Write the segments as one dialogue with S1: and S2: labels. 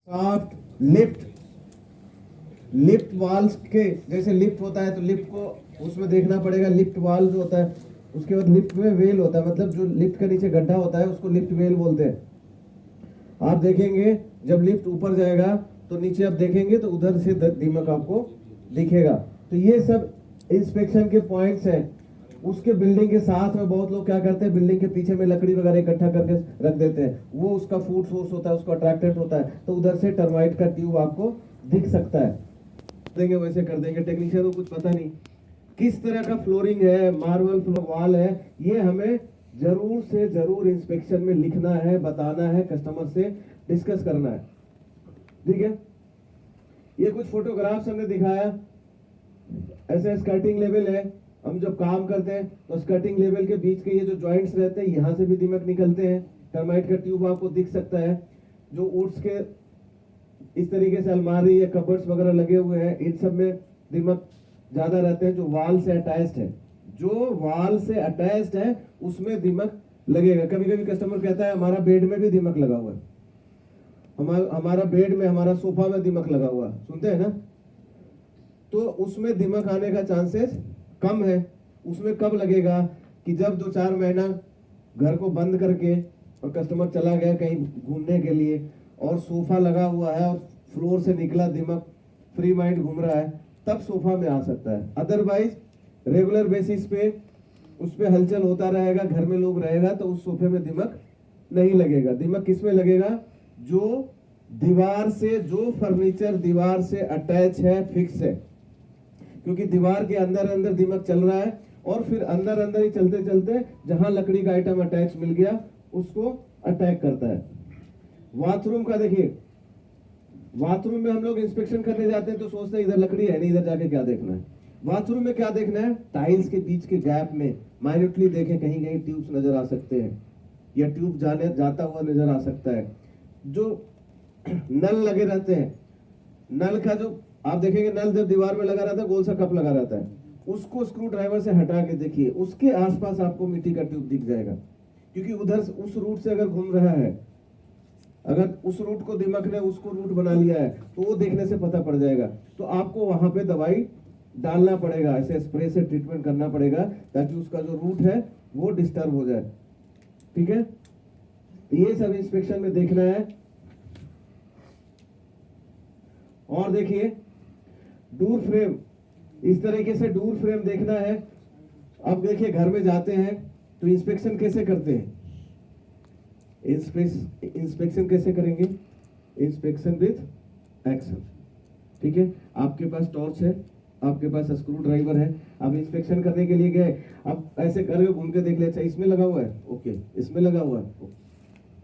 S1: Shaft, lift, lift Waals के जैसे lift होता है तो लिफ्ट को उसमें देखना पड़ेगा। लिफ्ट वाल्व जो होता है, उसके बाद लिफ्ट में वेल होता है, मतलब जो लिफ्ट के नीचे गड्ढा होता है उसको लिफ्ट वेल बोलते हैं। आप देखेंगे जब लिफ्ट ऊपर जाएगा तो नीचे आप देखेंगे तो उधर से दीमक आपको दिखेगा। तो ये सब इंस्पेक्शन के पॉइंट्स हैं। उसके बिल्डिंग के साथ में बहुत लोग क्या करते हैं, बिल्डिंग के पीछे में लकड़ी वगैरह इकट्ठा करके रख देते हैं, वो उसका फूड सोर्स होता है, उसका अट्रैक्टेंट होता है, तो उधर से टर्माइट का ट्यूब आपको दिख सकता है। देंगे वैसे कर देंगे, टेक्नीशियन को कुछ पता नहीं किस तरह का फ्लोरिंग है, मार्बल फ्लोर वॉल है, ये हमें जरूर से जरूर इंस्पेक्शन में लिखना है, बताना है, कस्टमर से डिस्कस करना है। ठीक है, ये कुछ फोटोग्राफ्स हमने दिखाया। ऐसे स्कर्टिंग लेवल है, हम जब काम करते हैं तो स्कर्टिंग लेवल के बीच के ये जो जॉइंट्स रहते हैं यहाँ से भी दीमक निकलते हैं। टर्माइट का ट्यूब आपको दिख सकता है। जो वुड्स के इस तरीके से अलमारी या कबर्ड्स वगैरह लगे हुए हैं, इन सब में दीमक ज्यादा रहते हैं। जो वॉल से अटैच्ड है, जो वॉल से अटैच्ड है उसमें दीमक लगेगा। कभी कभी कस्टमर कहता है हमारा बेड में भी दीमक लगा हुआ है, हमारा बेड में, हमारा सोफा में दीमक लगा हुआ है, सुनते हैं ना। तो उसमें दीमक आने का चांसेस कम है। उसमें कब लगेगा कि जब 2-4 महीना घर को बंद करके और कस्टमर चला गया कहीं घूमने के लिए और सोफा लगा हुआ है और फ्लोर से निकला दीमक, फ्री माइंड घूम रहा है, तब सोफा में आ सकता है। अदरवाइज रेगुलर बेसिस पे उस पे हलचल होता रहेगा, घर में लोग रहेगा, तो उस सोफे में दीमक नहीं लगेगा। दीमक किस में लगेगा? जो दीवार से, जो फर्नीचर दीवार से अटैच है, फिक्स है। क्योंकि दीवार के अंदर अंदर दीमक चल रहा है और फिर अंदर अंदर ही चलते चलते जहां लकड़ी का आइटम अटैच मिल गया उसको अटैक करता है। बाथरूम का देखिए, बाथरूम में हम लोग इंस्पेक्शन करने जाते हैं तो सोचते हैं इधर लकड़ी है नहीं, इधर जाके क्या देखना है। बाथरूम में क्या देखना है? टाइल्स के बीच के गैप में माइन्यूटली देखें, कहीं कहीं ट्यूब्स नजर आ सकते हैं या ट्यूब जाता हुआ नजर आ सकता है। जो नल लगे रहते हैं, नल का जो आप देखेंगे, नल जब दीवार में लगा रहता है गोल सा कप लगा रहता है, उसको स्क्रू ड्राइवर से हटा के देखिए, उसके आसपास आपको मिट्टी का ट्यूब दिख जाएगा। क्योंकि उधर उस रूट से अगर घूम रहा है, अगर उस रूट को दीमक ने उसको रूट बना लिया है तो वो देखने से पता पड़ जाएगा। तो आपको वहां पे दवाई डालना पड़ेगा, ऐसे स्प्रे से ट्रीटमेंट करना पड़ेगा ताकि उसका जो रूट है वो डिस्टर्ब हो जाए। ठीक है, ये सब इंस्पेक्शन में देखना है। और देखिए डोर फ्रेम, इस तरीके से डोर फ्रेम देखना है। अब देखिए घर में जाते हैं तो इंस्पेक्शन कैसे करते हैं? इंस्पेक्शन कैसे करेंगे? Inspection with action. ठीक है, आपके पास टॉर्च है, आपके पास स्क्रू ड्राइवर है, आप इंस्पेक्शन करने के लिए गए, अब ऐसे करके घूम के देख ले, अच्छा इसमें लगा हुआ है, ओके, इसमें लगा हुआ है,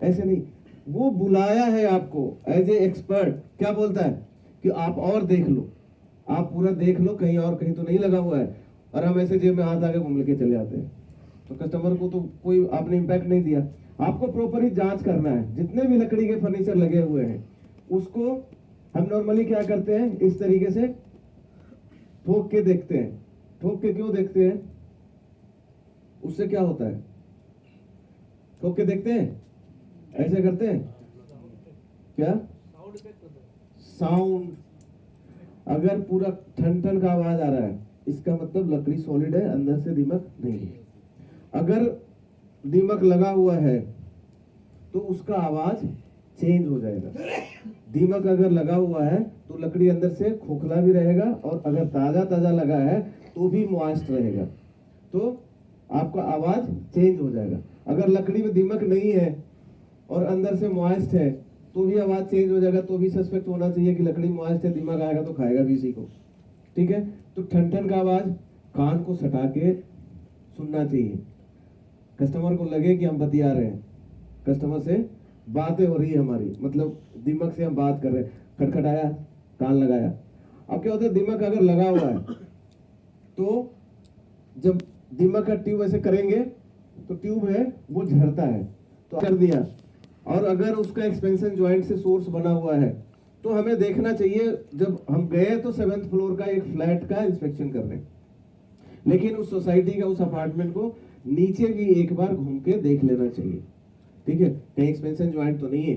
S1: ऐसे नहीं। वो बुलाया है आपको एज ए एक्सपर्ट, क्या बोलता है कि आप और देख लो, आप पूरा देख लो, कहीं और कहीं तो नहीं लगा हुआ है, और हम ऐसे जेब में हाथ आके घूम लेके चले जाते हैं। तो कस्टमर को तो कोई आपने इम्पैक्ट नहीं दिया। आपको प्रॉपर ही जांच करना है। जितने भी लकड़ी के फर्नीचर लगे हुए हैं उसको हम नॉर्मली क्या करते हैं, इस तरीके से ठोक के देखते हैं। ठोक के क्यों देखते हैं? उससे क्या होता है? ठोक के देखते हैं, ऐसे करते हैं क्या? साउंड। अगर पूरा ठन ठन का आवाज आ रहा है इसका मतलब लकड़ी सॉलिड है, अंदर से दीमक नहीं है। अगर दीमक लगा हुआ है तो उसका आवाज चेंज हो जाएगा। दीमक अगर लगा हुआ है तो लकड़ी अंदर से खोखला भी रहेगा, और अगर ताजा ताजा लगा है तो भी मॉइस्ट रहेगा, तो आपका आवाज चेंज हो जाएगा। अगर लकड़ी में दीमक नहीं है और अंदर से मॉइस्ट है तो भी आवाज चेंज हो जाएगा। तो भी सस्पेक्ट होना चाहिए कि लकड़ी मॉइस्ट है, दीमक आएगा तो खाएगा भी इसी को। ठीक है, तो ठन ठन का आवाज कान को सटा के सुनना चाहिए। कस्टमर को लगे कि हम बतिया रहे हैं, कस्टमर से बातें हो रही है हमारी, मतलब दीमक से हम बात कर रहे हैं। खटखटाया, कान लगाया। अब क्या होता है, दीमक अगर लगा हुआ है तो जब दीमक का ट्यूब ऐसे करेंगे तो ट्यूब है वो झड़ता है, तो कर दिया। और अगर उसका एक्सपेंशन ज्वाइंट से सोर्स बना हुआ है तो हमें देखना चाहिए। जब हम गए तो 7th फ्लोर का एक फ्लैट का इंस्पेक्शन करने, लेकिन उस सोसाइटी का, उस अपार्टमेंट को नीचे भी एक बार घूम के देख लेना चाहिए। ठीक है, कहीं एक्सपेंशन ज्वाइंट तो नहीं है,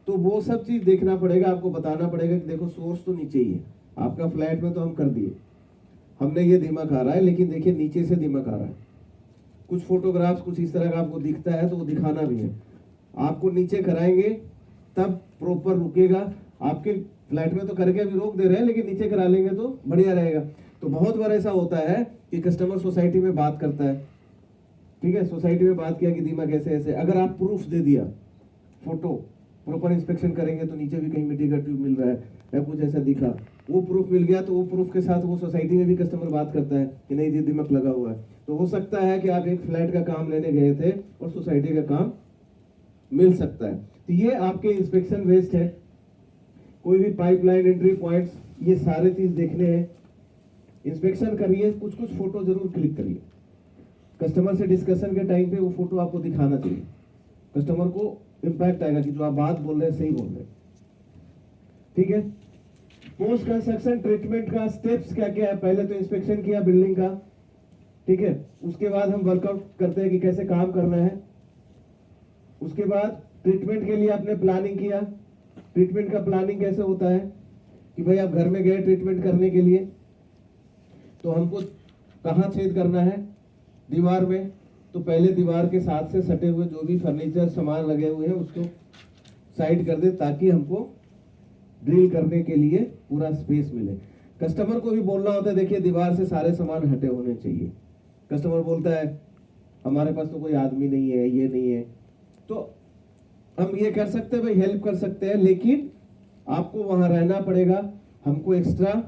S1: तो वो सब चीज देखना पड़ेगा, आपको बताना पड़ेगा कि देखो सोर्स तो नीचे ही है, आपका फ्लैट में तो हम कर दिए, हमने ये दीमक आ रहा है, लेकिन देखिए नीचे से दीमक आ रहा है। कुछ फोटोग्राफ्स कुछ इस तरह का आपको दिखता है तो वो दिखाना भी है, आपको नीचे कराएंगे तब प्रॉपर रुकेगा। आपके फ्लैट में तो करके अभी रोक दे रहे हैं, लेकिन नीचे करा लेंगे तो बढ़िया रहेगा। तो बहुत बार ऐसा होता है कि कस्टमर सोसाइटी में बात करता है, ठीक है, सोसाइटी में बात किया कि दीमक ऐसे ऐसे, अगर आप प्रूफ दे दिया, फोटो प्रॉपर इंस्पेक्शन करेंगे तो नीचे भी कहीं मिट्टी का ट्यूब मिल रहा है या कुछ ऐसा दिखा, वो प्रूफ मिल गया, तो वो प्रूफ के साथ वो सोसाइटी में भी कस्टमर बात करता है कि नहीं ये दीमक लगा हुआ है। तो हो सकता है कि आप एक फ्लैट का काम लेने गए थे और सोसाइटी का काम मिल सकता है। तो ये आपके इंस्पेक्शन वेस्ट है। कोई भी पाइपलाइन एंट्री पॉइंट्स, ये सारे चीज देखने हैं, इंस्पेक्शन करिए, कुछ कुछ फोटो जरूर क्लिक करिए। कस्टमर से डिस्कशन के टाइम पे वो फोटो आपको दिखाना चाहिए, कस्टमर को इम्पैक्ट आएगा कि जो आप बात बोल रहे हैं सही बोल रहे हैं, ठीक है। पोस्ट कंस्ट्रक्शन ट्रीटमेंट का स्टेप्स क्या क्या है, पहले तो इंस्पेक्शन किया बिल्डिंग का, ठीक है, उसके बाद हम वर्कआउट करते हैं कि कैसे काम करना है। उसके बाद ट्रीटमेंट के लिए आपने प्लानिंग किया, ट्रीटमेंट का प्लानिंग कैसे होता है कि भाई आप घर में गए ट्रीटमेंट करने के लिए, तो हमको कहाँ छेद करना है, दीवार में, तो पहले दीवार के साथ से सटे हुए जो भी फर्नीचर सामान लगे हुए हैं उसको साइड कर दे, ताकि हमको ड्रिल करने के लिए पूरा स्पेस मिले। कस्टमर को भी बोलना होता है, देखिए दीवार से सारे सामान हटे होने चाहिए। कस्टमर बोलता है हमारे पास तो कोई आदमी नहीं है, ये नहीं है, तो हम ये कर सकते हैं भाई, हेल्प कर सकते हैं, लेकिन आपको वहां रहना पड़ेगा। हमको एक्स्ट्रा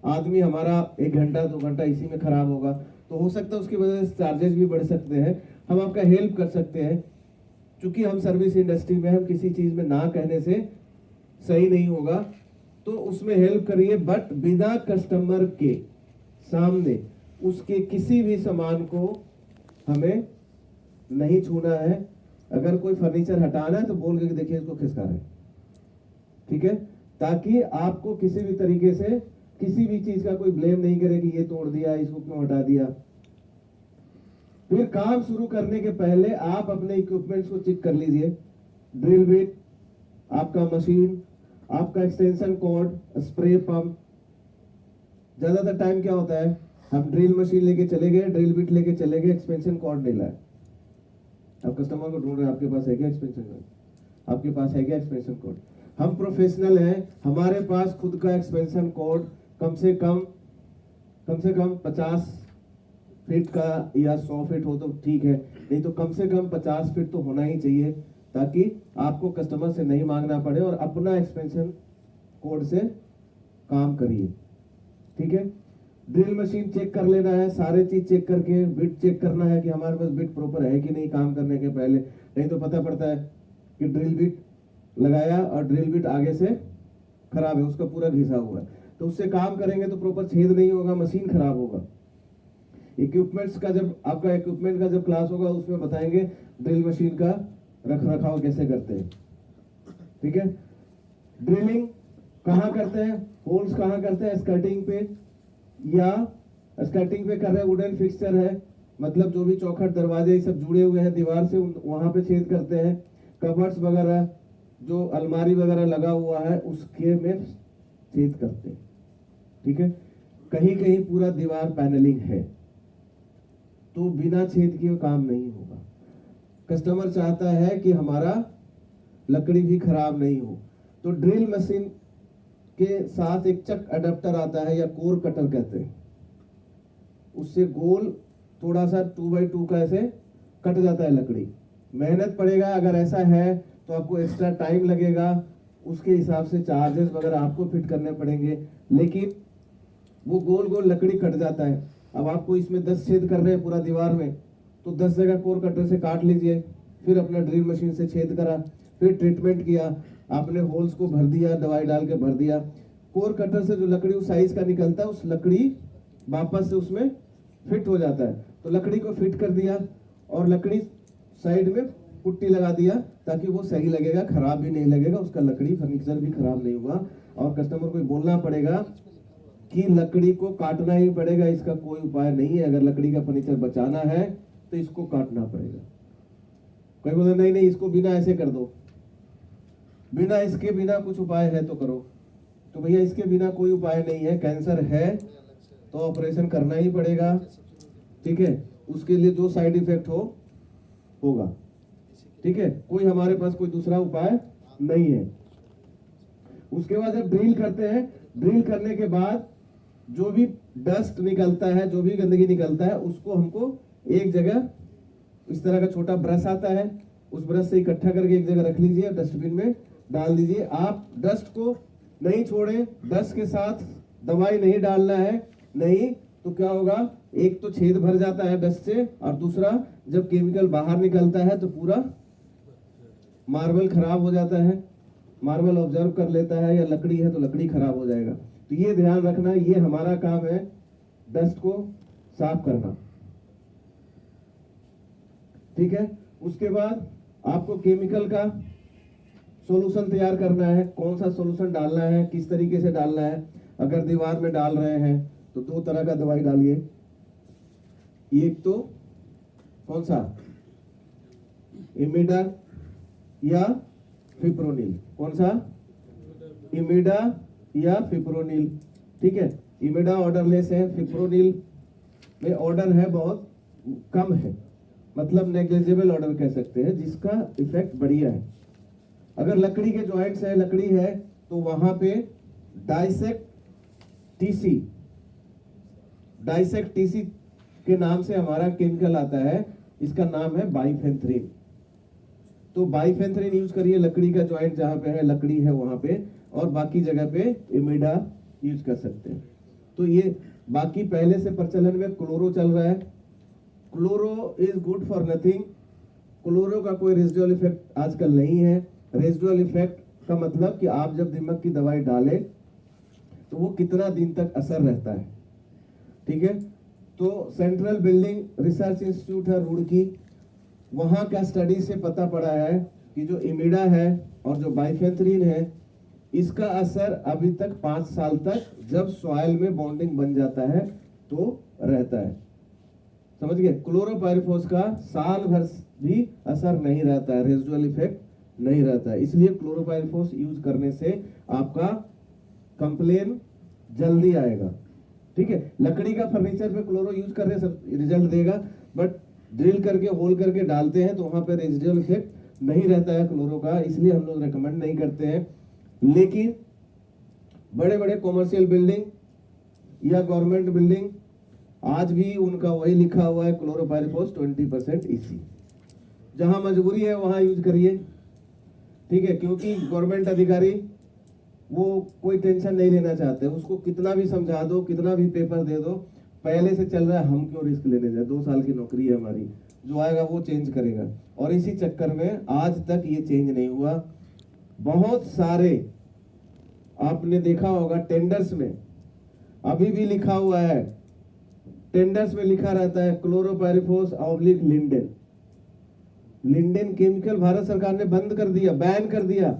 S1: आदमी हमारा 1 घंटा 2 घंटा इसी में खराब होगा, तो हो सकता है उसकी वजह से चार्जेस भी बढ़ सकते हैं। हम आपका हेल्प कर सकते हैं, क्योंकि हम सर्विस इंडस्ट्री में, हम किसी चीज में ना कहने से सही नहीं होगा, तो उसमें हेल्प करिए, बट बिना कस्टमर के सामने उसके किसी भी सामान को हमें नहीं छूना है। अगर कोई फर्नीचर हटाना है तो बोल के देखिए इसको खिसका रहे, ठीक है, ताकि आपको किसी भी तरीके से किसी भी चीज का कोई ब्लेम नहीं करे कि ये तोड़ दिया, इसको क्यों हटा दिया। फिर काम शुरू करने के पहले आप अपने इक्विपमेंट्स को चेक कर लीजिए, ड्रिल बिट, आपका मशीन, आपका एक्सटेंशन कॉर्ड, स्प्रे पंप। ज्यादातर टाइम क्या होता है, हम ड्रिल मशीन लेके चले गए, ड्रिल बिट लेके चले गए, एक्सपेंशन कॉर्ड नहीं लाए। अब कस्टमर को ढूंढ रहे हैं आपके पास है क्या एक्सपेंशन कॉर्ड, आपके पास है क्या एक्सपेंशन कॉर्ड। हम प्रोफेशनल हैं, हमारे पास खुद का एक्सपेंशन कॉर्ड कम से कम 50 फीट का या 100 फीट हो तो ठीक है, नहीं तो कम से कम 50 फीट तो होना ही चाहिए, ताकि आपको कस्टमर से नहीं मांगना पड़े और अपना एक्सपेंशन कोड से काम करिए, ठीक है। ड्रिल मशीन चेक कर लेना है, सारे चीज चेक करके बिट चेक करना है कि हमारे पास बिट प्रॉपर है कि नहीं काम करने के पहले, नहीं तो पता पड़ता है कि ड्रिल बिट लगाया और ड्रिल बिट आगे से खराब है, उसका पूरा घिसा हुआ है, तो उससे काम करेंगे तो प्रॉपर छेद नहीं होगा, मशीन खराब होगा। इक्विपमेंट्स का जब आपका इक्विपमेंट का जब क्लास होगा उसमें बताएंगे ड्रिल मशीन का रख रखाव कैसे करते हैं, ठीक है। ड्रिलिंग कहाँ करते हैं, होल्स कहाँ करते हैं, स्कर्टिंग पे, या स्कर्टिंग पे कर रहे हैं, वुडन फिक्सचर है, मतलब जो भी चौखट दरवाजे सब जुड़े हुए हैं दीवार से वहां पे छेद करते हैं। कबर्ड्स वगैरह जो अलमारी वगैरह लगा हुआ है उसके में छेद करते हैं, ठीक है। कहीं कहीं पूरा दीवार पैनलिंग है तो बिना छेद किए काम नहीं होगा। कस्टमर चाहता है कि हमारा लकड़ी भी खराब नहीं हो, तो ड्रिल मशीन के साथ एक चक अडेप्टर आता है या कोर कटर कहते हैं, उससे गोल थोड़ा सा 2x2 का ऐसे कट जाता है लकड़ी। मेहनत पड़ेगा, अगर ऐसा है तो आपको एक्स्ट्रा टाइम लगेगा, उसके हिसाब से चार्जेस वगैरह आपको फिट करने पड़ेंगे, लेकिन वो गोल गोल लकड़ी कट जाता है। अब आपको इसमें 10 छेद कर रहे हैं पूरा दीवार में, तो 10 जगह कोर कटर से काट लीजिए, फिर अपना ड्रिल मशीन से छेद करा, फिर ट्रीटमेंट किया, आपने होल्स को भर दिया, दवाई डाल के भर दिया। कोर कटर से जो लकड़ी उस साइज का निकलता है उस लकड़ी वापस से उसमें फिट हो जाता है, तो लकड़ी को फिट कर दिया और लकड़ी साइड में पुट्टी लगा दिया ताकि वो सही लगेगा, खराब भी नहीं लगेगा, उसका लकड़ी फर्नीचर भी खराब नहीं हुआ। और कस्टमर को बोलना पड़ेगा कि लकड़ी को काटना ही पड़ेगा, इसका कोई उपाय नहीं है। अगर लकड़ी का फर्नीचर बचाना है तो इसको काटना पड़ेगा। कोई बोले नहीं नहीं इसको बिना ऐसे कर दो, बिना इसके बिना कुछ उपाय है तो करो। तो भैया इसके बिना कोई उपाय नहीं है। कैंसर है तो ऑपरेशन करना ही पड़ेगा, ठीक है। उसके लिए जो साइड इफेक्ट होगा, ठीक है। कोई हमारे पास कोई दूसरा उपाय नहीं है। उसके बाद जब ड्रिल करते हैं, ड्रिल करने के बाद जो भी डस्ट निकलता है, जो भी गंदगी निकलता है, उसको हमको एक जगह, इस तरह का छोटा ब्रश आता है, उस ब्रश से इकट्ठा करके एक जगह रख लीजिए, डस्टबिन में डाल दीजिए। आप डस्ट को नहीं छोड़ें, डस्ट के साथ दवाई नहीं डालना है, नहीं तो क्या होगा, एक तो छेद भर जाता है डस्ट से, और दूसरा जब केमिकल बाहर निकलता है तो पूरा मार्बल खराब हो जाता है, मार्बल ऑब्जर्व कर लेता है, या लकड़ी है तो लकड़ी खराब हो जाएगा। तो ये ध्यान रखना, ये हमारा काम है डस्ट को साफ करना, ठीक है। उसके बाद आपको केमिकल का सॉल्यूशन तैयार करना है, कौन सा सॉल्यूशन डालना है, किस तरीके से डालना है। अगर दीवार में डाल रहे हैं तो दो तरह का दवाई डालिए। एक तो कौन सा, इमिडा या फिप्रोनिल। कौन सा, इमिडा या फिप्रोनिल, ठीक है। इमिडा ऑर्डरलेस है, फिप्रोनिल में ऑर्डर है, बहुत कम है, मतलब नेग्लिजिबल ऑर्डर कह सकते हैं, जिसका इफेक्ट बढ़िया है। अगर लकड़ी के जॉइंट्स है, लकड़ी है, तो वहां पे डाइसेक्ट टीसी के नाम से हमारा केमिकल आता है, इसका नाम है बाइफेंथ्रिन। तो बाइफेंथ्रिन यूज करिए लकड़ी का जॉइंट जहां पे है, लकड़ी है वहां पे, और बाकी जगह पे इमिडा यूज कर सकते हैं। तो ये बाकी पहले से प्रचलन में क्लोरो चल रहा है। Chloro is good for nothing. Chloro का कोई रेजिडुअल इफेक्ट आजकल नहीं है। रेजिडुअल इफेक्ट का मतलब कि आप जब दिमाग की दवाई डालें तो वो कितना दिन तक असर रहता है, ठीक है। तो सेंट्रल बिल्डिंग रिसर्च इंस्टीट्यूट है रुड़की, वहां का स्टडी से पता पड़ा है कि जो इमिडा है और जो बाइफेंथ्रिन है, इसका असर अभी तक 5 साल तक, जब सॉइल में बॉन्डिंग बन जाता है तो रहता है, समझ गए। क्लोरोपाइरिफॉस का साल भर भी असर नहीं रहता है, रेजिडुअल इफेक्ट नहीं रहता है। इसलिए क्लोरोपाइरिफॉस यूज करने से आपका कंप्लेन जल्दी आएगा, ठीक है। लकड़ी का फर्नीचर पे क्लोरो यूज कर रहे सब रिजल्ट देगा, बट ड्रिल करके होल करके डालते हैं तो वहां पे रेजिडुअल इफेक्ट नहीं रहता है क्लोरो का, इसलिए हम लोग रेकमेंड नहीं करते हैं। लेकिन बड़े बड़े कॉमर्शियल बिल्डिंग या गवर्नमेंट बिल्डिंग, आज भी उनका वही लिखा हुआ है क्लोरोपाइरिफॉस 20% EC। जहां मजबूरी है वहां यूज करिए, ठीक है, क्योंकि गवर्नमेंट अधिकारी वो कोई टेंशन नहीं लेना चाहते। उसको कितना भी समझा दो, कितना भी पेपर दे दो, पहले से चल रहा है, हम क्यों रिस्क लेने जाए, 2 साल की नौकरी है हमारी, जो आएगा वो चेंज करेगा। और इसी चक्कर में आज तक ये चेंज नहीं हुआ। बहुत सारे आपने देखा होगा टेंडर्स में अभी भी लिखा हुआ है, टेंडर्स में लिखा रहता है chlorpyrifos oblique lindane. Lindane chemical Bharat सरकार ने बंद कर दिया, बैन कर दिया।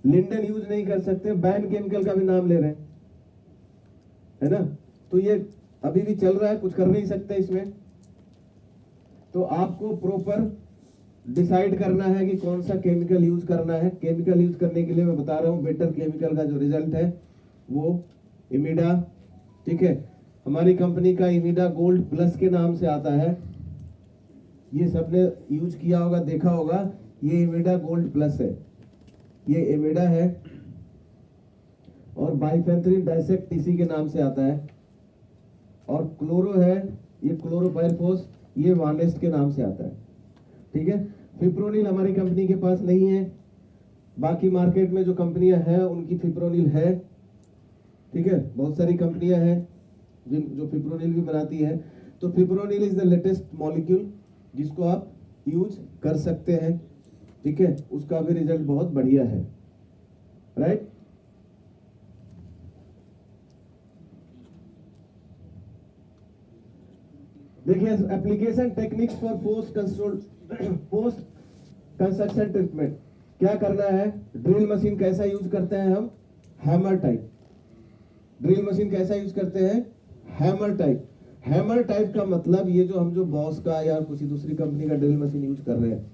S1: लिंडेन यूज नहीं कर सकते, बैन केमिकल का भी नाम ले रहे हैं, है ना। तो ये अभी भी चल रहा है, कुछ कर नहीं सकते इसमें। तो आपको प्रॉपर डिसाइड करना है कि कौन सा केमिकल यूज करना है। केमिकल यूज करने के लिए मैं बता रहा हूं, बेटर केमिकल का जो रिजल्ट है वो इमिडा, ठीक है। हमारी कंपनी का इमिडा गोल्ड प्लस के नाम से आता है, ये सबने यूज किया होगा, देखा होगा। ये इमिडा गोल्ड प्लस है, ये इमिडा है। और बाइफेंथ्रिन डाइसेक्ट टीसी के नाम से आता है। और क्लोरो है, ये क्लोरोपाइरिफॉस, ये वानेस्ट के नाम से आता है, ठीक है। फिप्रोनिल हमारी कंपनी के पास नहीं है, बाकी मार्केट में जो कंपनियां हैं उनकी फिप्रोनिल है, ठीक है। बहुत सारी कंपनियां हैं जो फिप्रोनिल भी बनाती है। तो fipronil is the latest molecule जिसको आप यूज कर सकते हैं, ठीक है। उसका भी रिजल्ट बहुत बढ़िया है, राइट। देखिए application techniques for post construction treatment. क्या करना है, ड्रिल मशीन कैसा यूज करते हैं हम, हैमर टाइप। ड्रिल मशीन कैसा यूज करते हैं, हैमर टाइप। हैमर टाइप का मतलब ये जो हम जो बॉस का या किसी दूसरी कंपनी का ड्रिल मशीन यूज कर रहे हैं,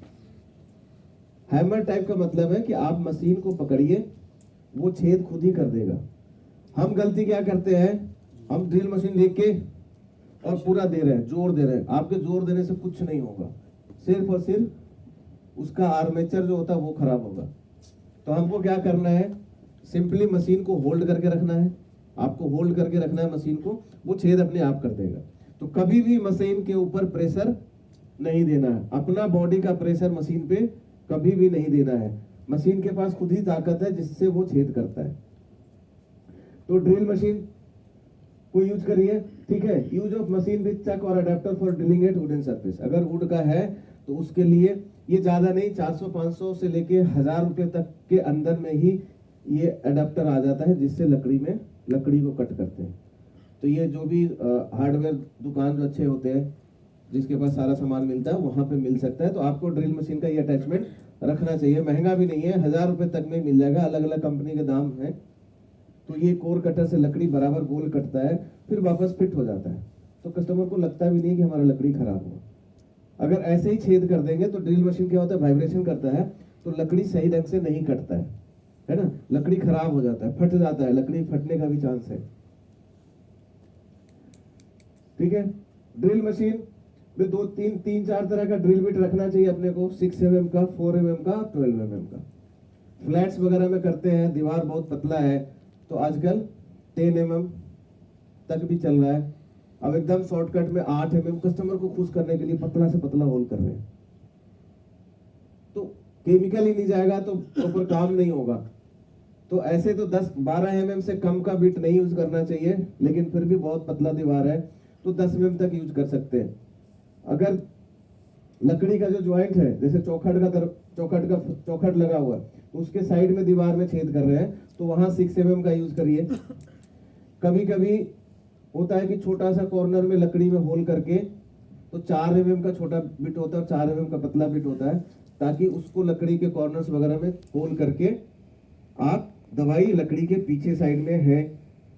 S1: हैमर टाइप का मतलब है कि आप मशीन को पकड़िए, वो छेद खुद ही कर देगा। हम गलती क्या करते हैं, हम ड्रिल मशीन लेके और पूरा दे रहे हैं, जोर दे रहे हैं। आपके जोर देने से कुछ नहीं होगा, सिर्फ और सिर्फ उसका आर्मेचर जो होता है वो खराब होगा। तो हमको क्या करना है, सिंपली मशीन को होल्ड करके रखना है। आपको होल्ड करके रखना है मशीन को, वो छेद अपने आप कर देगा। तो कभी भी मशीन के ऊपर प्रेशर नहीं देना है, अपना बॉडी का प्रेशर मशीन पे कभी भी नहीं देना है। मशीन के पास खुद ही ताकत है जिससे वो छेद करता है। तो ड्रिल मशीन को यूज करिए, ठीक है। Use of machine with chuck और adapter for drilling at wooden surface. अगर वुड का है तो उसके लिए ये ज्यादा नहीं, 400-500 से लेके 1000 रुपए तक के अंदर में ही ये अडेप्टर आ जाता है, जिससे लकड़ी को कट करते हैं। तो ये जो भी हार्डवेयर दुकान जो अच्छे होते हैं, जिसके पास सारा सामान मिलता है, वहां पे मिल सकता है। तो आपको ड्रिल मशीन का ये अटैचमेंट रखना चाहिए। महंगा भी नहीं है, 1000 रुपए तक में मिल जाएगा, अलग अलग कंपनी के दाम है। तो ये कोर कटर से लकड़ी बराबर गोल कटता है, फिर वापस फिट हो जाता है। तो कस्टमर को लगता भी नहीं कि हमारा लकड़ी खराब हुआ। अगर ऐसे ही छेद कर देंगे तो ड्रिल मशीन क्या होता है, वाइब्रेशन करता है, तो लकड़ी सही ढंग से नहीं कटता है ना, लकड़ी खराब हो जाता है, फट जाता है, लकड़ी फटने का भी चांस है। ठीक है। ड्रिल मशीन में तीन चार तरह का ड्रिल बिट रखना चाहिए अपने को, 6 mm का, 4 mm का, 12 mm का। फ्लैट्स वगैरह में करते हैं, दीवार बहुत पतला है तो आजकल 10 mm तक भी चल रहा है। अब एकदम शॉर्टकट में 8 mm कस्टमर को खुश करने के लिए पतला से पतला होल कर रहे हैं, तो केमिकल ही नहीं जाएगा तो प्रॉपर काम नहीं होगा। तो ऐसे तो 10-12 mm से कम का बिट नहीं यूज करना चाहिए, लेकिन फिर भी बहुत पतला दीवार है तो 10 mm तक यूज कर सकते हैं। अगर लकड़ी का जो ज्वाइंट है, जैसे चौखट लगा हुआ है, तो उसके साइड में दीवार में छेद कर रहे हैं, तो वहां 6 mm का यूज करिए। कभी कभी होता है कि छोटा सा कॉर्नर में लकड़ी में होल करके, तो 4 mm का छोटा बिट होता है और 4 mm का पतला बिट होता है, ताकि उसको लकड़ी के कॉर्नर्स वगैरह में होल करके आप दवाई लकड़ी के पीछे साइड में है,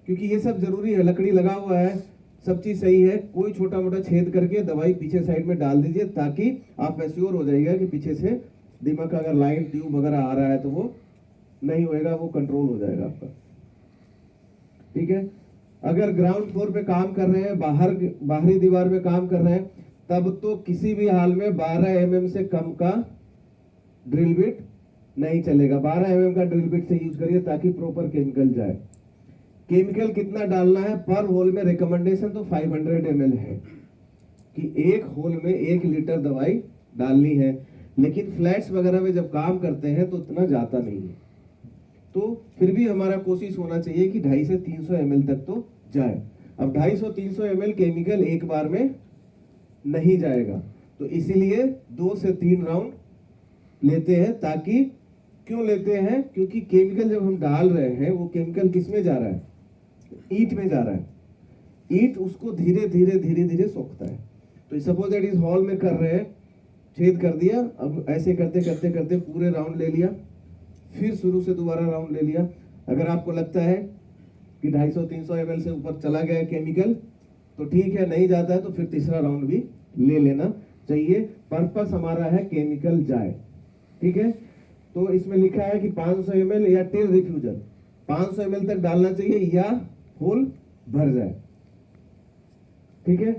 S1: क्योंकि ये सब जरूरी है। लकड़ी लगा हुआ है, सब चीज सही है, कोई छोटा मोटा छेद करके दवाई पीछे साइड में डाल दीजिए, ताकि आप एश्योर हो जाइएगा कि पीछे से दिमाग का अगर लाइन ट्यूब वगैरह आ रहा है तो वो नहीं होएगा, वो कंट्रोल हो जाएगा आपका। ठीक है। अगर ग्राउंड फ्लोर पे काम कर रहे हैं, बाहरी दीवार में काम कर रहे हैं, तब तो किसी भी हाल में 12 mm से कम का ड्रिल बिट नहीं चलेगा। 12 mm का ड्रिल बिट से यूज करिए ताकि प्रॉपर केमिकल जाए। केमिकल कितना डालना है पर होल में, रिकमेंडेशन तो 500 ml है कि एक होल में 1 लीटर दवाई डालनी है, लेकिन फ्लैट्स वगैरह में जब काम करते हैं तो इतना जाता नहीं है। तो फिर भी हमारा कोशिश होना चाहिए कि 250 से 300 ml तक तो जाए। अब 250-300 ml केमिकल एक बार में नहीं जाएगा, तो इसीलिए 2 से 3 राउंड लेते हैं। ताकि क्यों लेते हैं, क्योंकि केमिकल जब हम डाल रहे हैं, वो केमिकल किस में जा रहा है, ईंट में जा रहा है। ईंट उसको धीरे धीरे सोखता है। तो सपोज दैट इस हॉल में कर रहे हैं, छेद कर दिया, अब ऐसे करते पूरे राउंड ले लिया, फिर शुरू से दोबारा राउंड ले लिया। अगर आपको लगता है कि 250-300 ml से ऊपर चला गया है केमिकल, तो ठीक है, नहीं जाता है तो फिर तीसरा राउंड भी ले लेना चाहिए। पर्पस हमारा है केमिकल जाए। ठीक है। तो इसमें लिखा है कि 500 ml या टिल रिफ्यूजर 500 ml तक डालना चाहिए या होल भर जाए। ठीक है।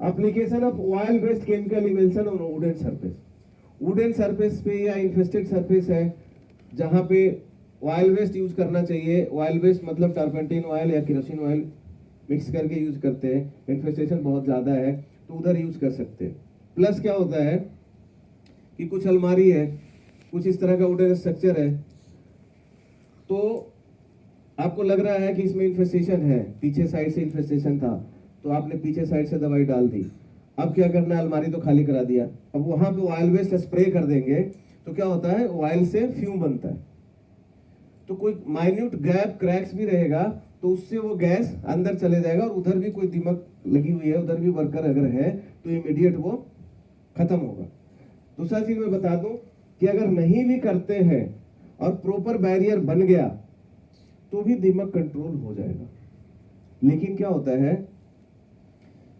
S1: Application of oil based chemical emulsion on wooden surface. Wooden surface पे या इन्फेस्टेड सरफेस है जहां पे ऑयल वेस्ट यूज करना चाहिए। ऑयल वेस्ट मतलब टर्पेंटिन ऑयल या केरोसिन ऑयल मिक्स करके यूज करते हैं। इन्फेस्टेशन बहुत ज्यादा है तो उधर यूज कर सकते हैं। प्लस क्या होता है कि कुछ अलमारी है, कुछ इस तरह का वुडन स्ट्रक्चर है, तो आपको लग रहा है कि इसमें इन्फेस्टेशन है, पीछे साइड से इन्फेस्टेशन था, तो आपने पीछे साइड से दवाई डाल दी। अब क्या करना है, अलमारी तो खाली करा दिया, अब वहां पे ऑयल वेस्ट स्प्रे कर देंगे तो क्या होता है, ऑयल से फ्यूम बनता है, तो कोई माइन्यूट गैप क्रैक्स भी रहेगा तो उससे वो गैस अंदर चले जाएगा, और उधर भी कोई दिमक लगी हुई है, उधर भी वर्कर अगर है तो इमीडिएट वो खत्म होगा। दूसरा चीज मैं बता दूं कि अगर नहीं भी करते हैं और प्रॉपर बैरियर बन गया तो भी दीमक कंट्रोल हो जाएगा। लेकिन क्या होता है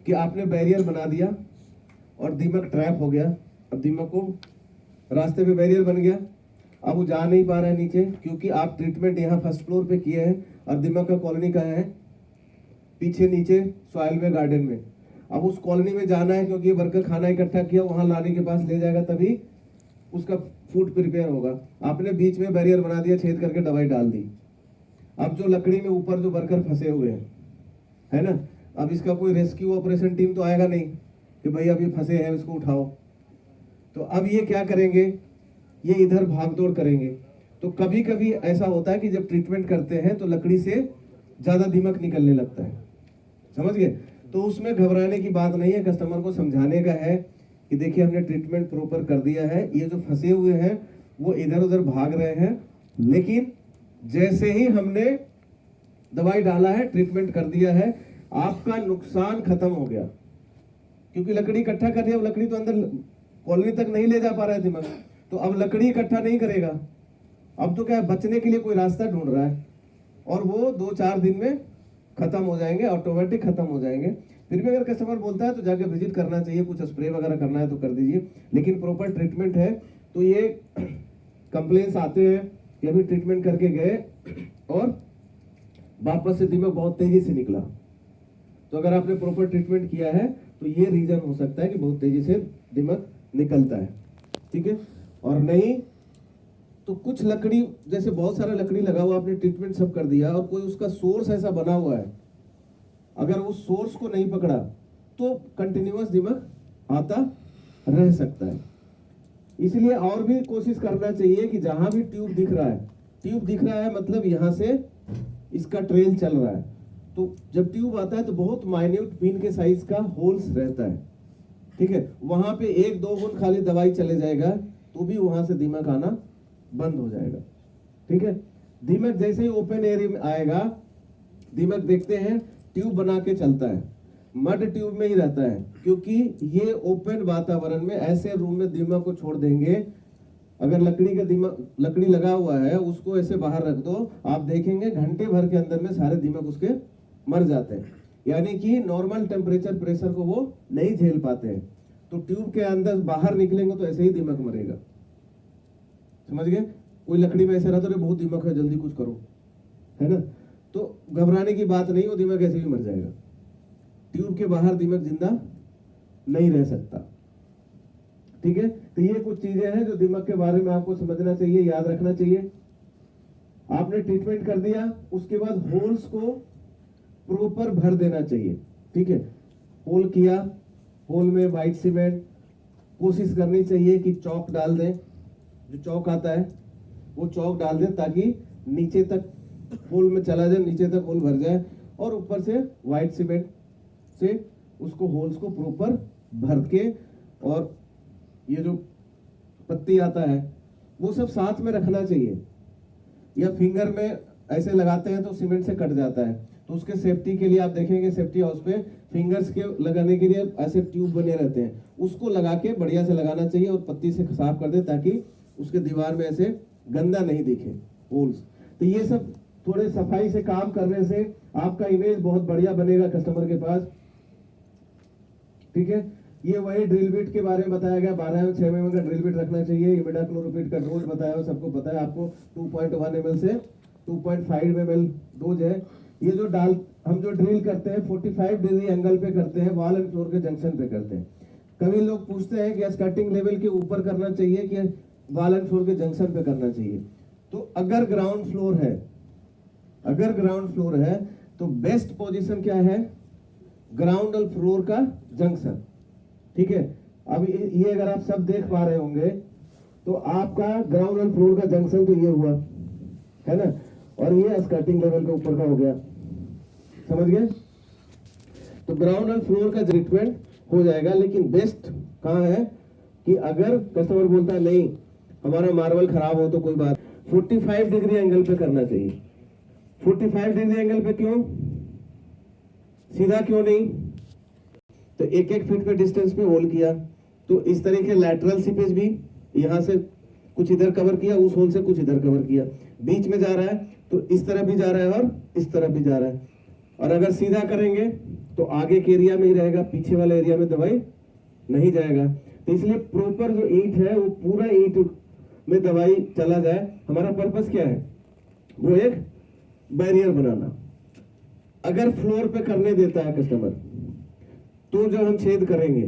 S1: कि आपने बैरियर बना दिया और दीमक ट्रैप हो गया, अब दीमक को रास्ते पे बैरियर बन गया, अब वो जा नहीं पा रहा है नीचे, क्योंकि आप ट्रीटमेंट यहाँ फर्स्ट फ्लोर पे किए हैं और दीमक का कॉलोनी कहाँ है, पीछे नीचे सॉइल में, गार्डन में। अब उस कॉलोनी में जाना है, क्योंकि वर्कर खाना इकट्ठा किया, वहां लाने के पास ले जाएगा, तभी उसका फूड प्रिपेयर होगा। आपने बीच में बैरियर बना दिया, छेद करके दवाई डाल दी। अब जो लकड़ी में ऊपर जो वर्कर फंसे हुए हैं, है ना, अब इसका कोई रेस्क्यू ऑपरेशन टीम तो आएगा नहीं कि भाई अब ये फंसे हैं इसको उठाओ। तो अब ये क्या करेंगे, ये इधर भागदौड़ करेंगे। तो कभी कभी ऐसा होता है कि जब ट्रीटमेंट करते हैं तो लकड़ी से ज्यादा दीमक निकलने लगता है, समझ गए। तो उसमें घबराने की बात नहीं है, कस्टमर को समझाने का है कि देखिए हमने ट्रीटमेंट प्रॉपर कर दिया है, ये जो फंसे हुए हैं वो इधर उधर भाग रहे हैं, लेकिन जैसे ही हमने दवाई डाला है, ट्रीटमेंट कर दिया है, आपका नुकसान खत्म हो गया। क्योंकि लकड़ी इकट्ठा कर रही है, लकड़ी तो अंदर कॉलोनी तक नहीं ले जा पा रहा है दिमाग, तो अब लकड़ी इकट्ठा नहीं करेगा। अब तो क्या है, बचने के लिए कोई रास्ता ढूंढ रहा है, और वो 2-4 दिन में खत्म हो जाएंगे, ऑटोमेटिक खत्म हो जाएंगे। फिर भी अगर कस्टमर बोलता है तो जाके विजिट करना चाहिए, कुछ स्प्रे वगैरह करना है तो कर दीजिए, लेकिन प्रॉपर ट्रीटमेंट है। तो ये कंप्लेंट्स आते हैं कि अभी ट्रीटमेंट करके गए और वापस से दीमक बहुत तेजी से निकला। तो अगर आपने प्रॉपर ट्रीटमेंट किया है तो ये रीजन हो सकता है कि बहुत तेजी से दीमक निकलता है, ठीक है। और नहीं तो कुछ लकड़ी, जैसे बहुत सारा लकड़ी लगा हुआ, आपने ट्रीटमेंट सब कर दिया और कोई उसका सोर्स ऐसा बना हुआ है, अगर उस सोर्स को नहीं पकड़ा तो कंटिन्यूअस दीमक आता रह सकता है। इसलिए और भी कोशिश करना चाहिए कि जहां भी ट्यूब दिख रहा है मतलब यहां से इसका ट्रेल चल रहा है। तो जब ट्यूब आता है तो बहुत माइन्यूट पिन के साइज का होल्स रहता है, ठीक है। वहां पे 1-2 बूंद खाली दवाई चले जाएगा तो भी वहां से दीमक आना बंद हो जाएगा, ठीक है। दीमक जैसे ही ओपन एरिया में आएगा, दीमक देखते हैं ट्यूब बना के चलता है, मड ट्यूब में ही रहता है, क्योंकि ये ओपन वातावरण में ऐसे रूम में दीमक को छोड़ देंगे। अगर लकड़ी लगा हुआ है, उसको ऐसे बाहर रख दो, आप देखेंगे घंटे भर के अंदर में सारे दीमक उसके मर जाते हैं। यानी कि नॉर्मल टेम्परेचर प्रेशर को वो नहीं झेल पाते हैं। तो ट्यूब के अंदर बाहर निकलेंगे तो ऐसे ही दीमक मरेगा, समझ गए। कोई लकड़ी में ऐसे रहता है बहुत दीमक है, जल्दी कुछ करो, है ना, तो घबराने की बात नहीं, वो दीमक ऐसे ही मर जाएगा। ट्यूब के बाहर दीमक जिंदा नहीं रह सकता, ठीक है। तो ये कुछ चीजें हैं जो दीमक के बारे में आपको समझना चाहिए, याद रखना चाहिए। आपने ट्रीटमेंट कर दिया, उसके बाद होल्स को प्रॉपर भर देना चाहिए, ठीक है। होल किया, होल में व्हाइट सीमेंट, कोशिश करनी चाहिए कि चौक डाल दें, जो चौक आता है वो चौक डाल दें ताकि नीचे तक होल में चला जाए, नीचे तक होल भर जाए, और ऊपर से व्हाइट सीमेंट से उसको होल्स को प्रॉपर भर के, और ये जो पत्ती आता है वो सब साथ में रखना चाहिए। या फिंगर में ऐसे लगाते हैं तो सीमेंट से कट जाता है, तो उसके सेफ्टी के लिए आप देखेंगे सेफ्टी हाउस पे फिंगर्स के लगाने के लिए ऐसे ट्यूब बने रहते हैं, उसको लगा के बढ़िया से लगाना चाहिए और पत्ती से साफ कर दे ताकि उसके दीवार में ऐसे गंदा नहीं दिखे होल्स। तो ये सब थोड़े सफाई से काम करने से आपका इमेज बहुत बढ़िया बनेगा कस्टमर के पास, ठीक है। ये वही ड्रिल बिट के बारे में बताया गया, 12 6 mm का ड्रिल बिट रखना चाहिए। इमिडाक्लोप्रिड का डोज बताया हुआ सबको पता है आपको, 2.1 ml से 2.5 ml डोज है। ये जो हम जो ड्रिल करते हैं 45 डिग्री एंगल पे करते हैं, वॉल एंड फ्लोर के जंक्शन पे करते हैं। कभी लोग पूछते हैं कि स्कर्टिंग लेवल के ऊपर करना चाहिए कि वॉल एंड फ्लोर के जंक्शन पे करना चाहिए। तो अगर ग्राउंड फ्लोर है तो बेस्ट पोजीशन क्या है, ग्राउंड और फ्लोर का जंक्शन, ठीक है। अब ये अगर आप सब देख पा रहे होंगे तो आपका ग्राउंड और फ्लोर का जंक्शन तो ये हुआ है ना, और ये स्कर्टिंग लेवल के ऊपर का हो गया, समझ गए। तो ग्राउंड और फ्लोर का ट्रीटमेंट हो जाएगा। लेकिन बेस्ट कहाँ है कि अगर कस्टमर बोलता है नहीं हमारा मार्बल खराब हो तो कोई बात, 45 डिग्री एंगल पे करना चाहिए। 45 डिग्री एंगल पे क्यों, सीधा क्यों नहीं, तो 1-1 फीट पे डिस्टेंस पे होल किया, तो इस तरह के लैटरल सीपेज भी यहाँ से कुछ इधर कवर किया, उस होल से कुछ इधर कवर किया, बीच में जा रहा है तो इस तरफ भी जा रहा है और इस तरफ भी जा रहा है। और अगर सीधा करेंगे तो आगे के एरिया में ही रहेगा, पीछे वाले एरिया में दवाई नहीं जाएगा। तो इसलिए प्रॉपर जो ईंट है वो पूरा ईंट में दवाई चला जाए, हमारा पर्पस क्या है? वो एक बैरियर बनाना। अगर फ्लोर पे करने देता है कस्टमर, तो जब हम छेद करेंगे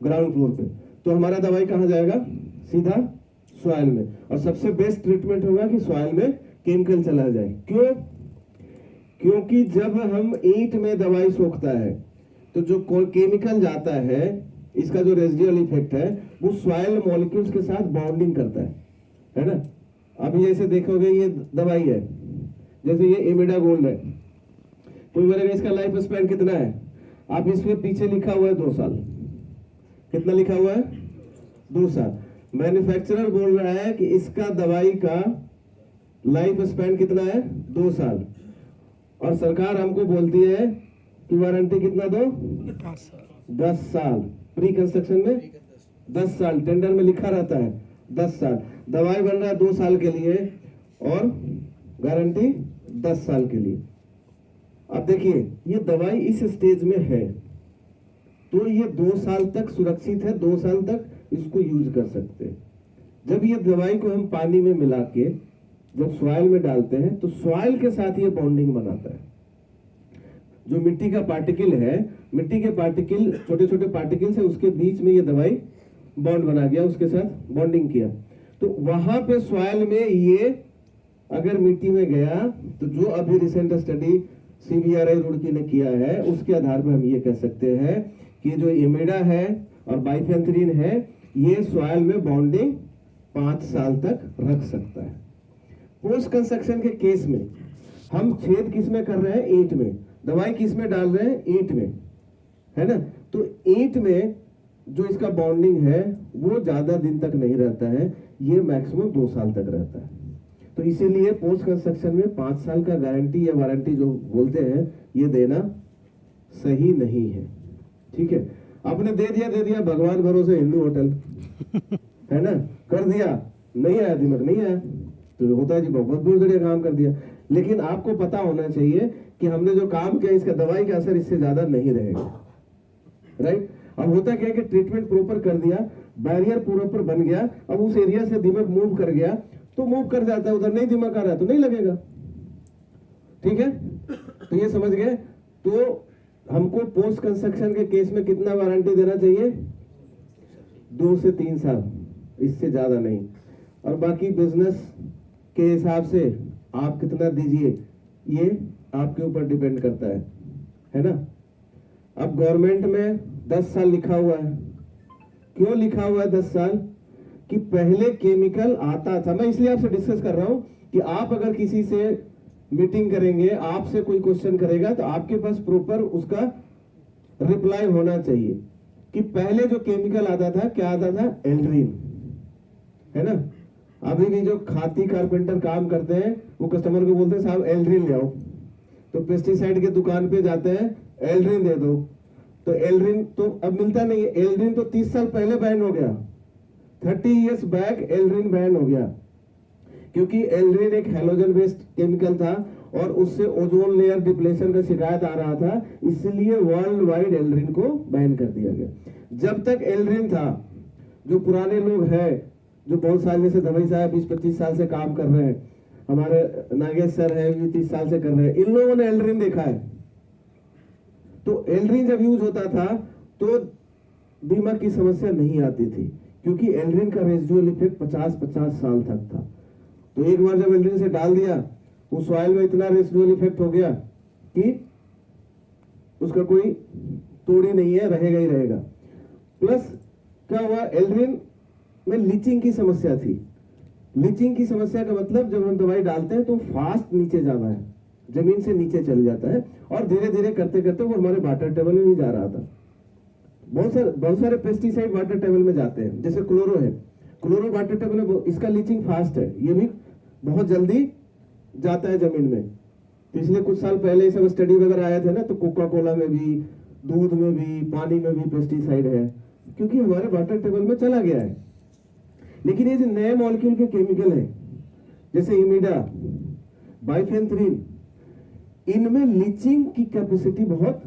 S1: ग्राउंड फ्लोर पे, तो हमारा दवाई कहां जाएगा? सीधा सॉइल में। और सबसे बेस्ट ट्रीटमेंट होगा कि सॉइल में केमिकल चला जाए। क्यों? क्योंकि जब हम ईंट में दवाई सोखता है तो जो केमिकल जाता है, इसका जो रेजिडुअल इफेक्ट है, वो सॉइल मॉलिक्यूल्स के साथ बॉन्डिंग करता है ना। अभी जैसे देखोगे ये दवाई है, जैसे ये इमिडा गोल्ड है, कोई बोलेगा इसका लाइफ स्पैन कितना है? आप इसमें पीछे लिखा हुआ है 2 साल। कितना लिखा हुआ है? 2 साल। मैन्युफैक्चरर बोल रहा है कि इसका दवाई का लाइफ स्पैन कितना है? 2 साल। और सरकार हमको बोलती है कि वारंटी कितना दो? 10 साल। प्री कंस्ट्रक्शन में 10 साल, टेंडर में लिखा रहता है 10 साल। दवाई बन रहा है 2 साल के लिए और गारंटी 10 साल के लिए। अब देखिए ये दवाई इस स्टेज में है तो ये 2 साल तक सुरक्षित है, 2 साल तक इसको यूज कर सकते हैं। जब ये दवाई को हम पानी में मिला के जब सॉइल में डालते हैं तो सॉइल के साथ ये बॉन्डिंग बनाता है। जो मिट्टी का पार्टिकल है, मिट्टी के पार्टिकल, छोटे छोटे पार्टिकल्स है, उसके बीच में ये दवाई बॉन्ड बना गया, उसके साथ बॉन्डिंग किया। तो वहां पे सॉइल में ये अगर मिट्टी में गया तो जो अभी रिसेंट स्टडी CBRI रुड़की ने किया है, उसके आधार पर हम ये कह सकते हैं कि जो इमिडा है और बाइफेंथ्रीन है, ये सॉइल में बॉन्डिंग 5 साल तक रख सकता है। पोस्ट कंस्ट्रक्शन के केस में हम छेद किस में कर रहे हैं? ईंट में। दवाई किस में डाल रहे हैं? ईंट में, है ना। तो ईंट में जो इसका बॉन्डिंग है वो ज्यादा दिन तक नहीं रहता है, ये मैक्सिमम 2 साल तक रहता है। तो इसीलिए पोस्ट कंस्ट्रक्शन में 5 साल का गारंटी या वारंटी जो बोलते हैं, ये देना सही नहीं है। ठीक है, आपने दे दिया भगवान भरोसे हिंदू होटल, है ना, कर दिया, नहीं आया दिमाग, नहीं आया तो होता है जी बहुत दूर बढ़िया काम कर दिया। लेकिन आपको पता होना चाहिए कि हमने जो काम किया इसका दवाई का असर इससे ज्यादा नहीं रहेगा, राइट। अब होता क्या है कि ट्रीटमेंट प्रॉपर कर दिया, बैरियर प्रॉपर बन गया, अब उस एरिया से दिमाग मूव कर गया तो मूव कर जाता है, उधर नहीं दिमाग आ रहा है तो नहीं लगेगा। ठीक है, तो ये समझ गए। तो हमको पोस्ट कंस्ट्रक्शन के केस में कितना वारंटी देना चाहिए? 2 से 3 साल, इससे ज्यादा नहीं। और बाकी बिजनेस के हिसाब से आप कितना दीजिए ये आपके ऊपर डिपेंड करता है ना। अब गवर्नमेंट में 10 साल लिखा हुआ है। क्यों लिखा हुआ है 10 साल? कि पहले केमिकल आता था, मैं इसलिए आपसे डिस्कस कर रहा हूं कि आप अगर किसी से मीटिंग करेंगे, आपसे कोई क्वेश्चन करेगा तो आपके पास प्रॉपर उसका रिप्लाई होना चाहिए कि पहले जो केमिकल आता था क्या आता था? एल्ड्रीन, है ना। अभी भी जो खाती कारपेंटर काम करते हैं वो कस्टमर को बोलते हैं साहब एल्ड्रीन ले आओ, तो पेस्टिसाइड के दुकान पे जाते हैं, एल्ड्रीन दे दो, तो एल्ड्रीन तो अब मिलता नहीं है। एल्ड्रीन तो 30 साल पहले बैन हो गया, 30 इयर्स बैक एल्ड्रीन बैन हो गया, क्योंकि एल्ड्रीन एक हैलोजन बेस्ड केमिकल था और उससे ओजोन लेयर डिप्लेशन का शिकायत आ रहा था, इसलिए वर्ल्ड वाइड एल्ड्रीन को बैन कर दिया गया। जब तक एल्ड्रीन था, जो पुराने लोग हैं जो बहुत साल, जैसे धवई साहब 20-25 साल से काम कर रहे हैं, हमारे नागेश सर है 30 साल से कर रहे हैं, इन लोगों ने एल्ड्रीन देखा है। तो एल्ड्रीन जब यूज होता था तो दिमाग की समस्या नहीं आती थी, क्योंकि एल्ड्रीन का रेजिडुअल इफेक्ट 50-50 साल तक था। तो एक बार जब एल्ड्रीन से डाल दिया उस सॉइल में इतना रेजिडुअल इफेक्ट हो गया कि उसका कोई तोड़ ही नहीं है, रहेगा ही रहेगा। प्लस क्या हुआ, एल्ड्रीन में लीचिंग की समस्या थी। लीचिंग की समस्या का मतलब जब हम दवाई डालते हैं तो फास्ट नीचे जाना है, जमीन से नीचे चल जाता है और धीरे धीरे करते करते वो हमारे वाटर टेबल में भी जा रहा था। बहुत सारे पेस्टिसाइड वाटर टेबल में जाते हैं, जैसे क्लोरो है, क्लोरो वाटर टेबल में इसका लीचिंग फास्ट है, ये भी बहुत जल्दी जाता है जमीन में। पिछले कुछ साल पहले ये सब स्टडी वगैरह आए थे ना, तो कोका कोला में भी, दूध में भी, पानी में भी पेस्टिसाइड है, क्योंकि हमारे वाटर टेबल में चला गया है। लेकिन ये जो नए मॉलिक्यूल के केमिकल हैं, जैसे इमिडा, बाइफेंथ्रीन, इनमें लीचिंग की कैपेसिटी बहुत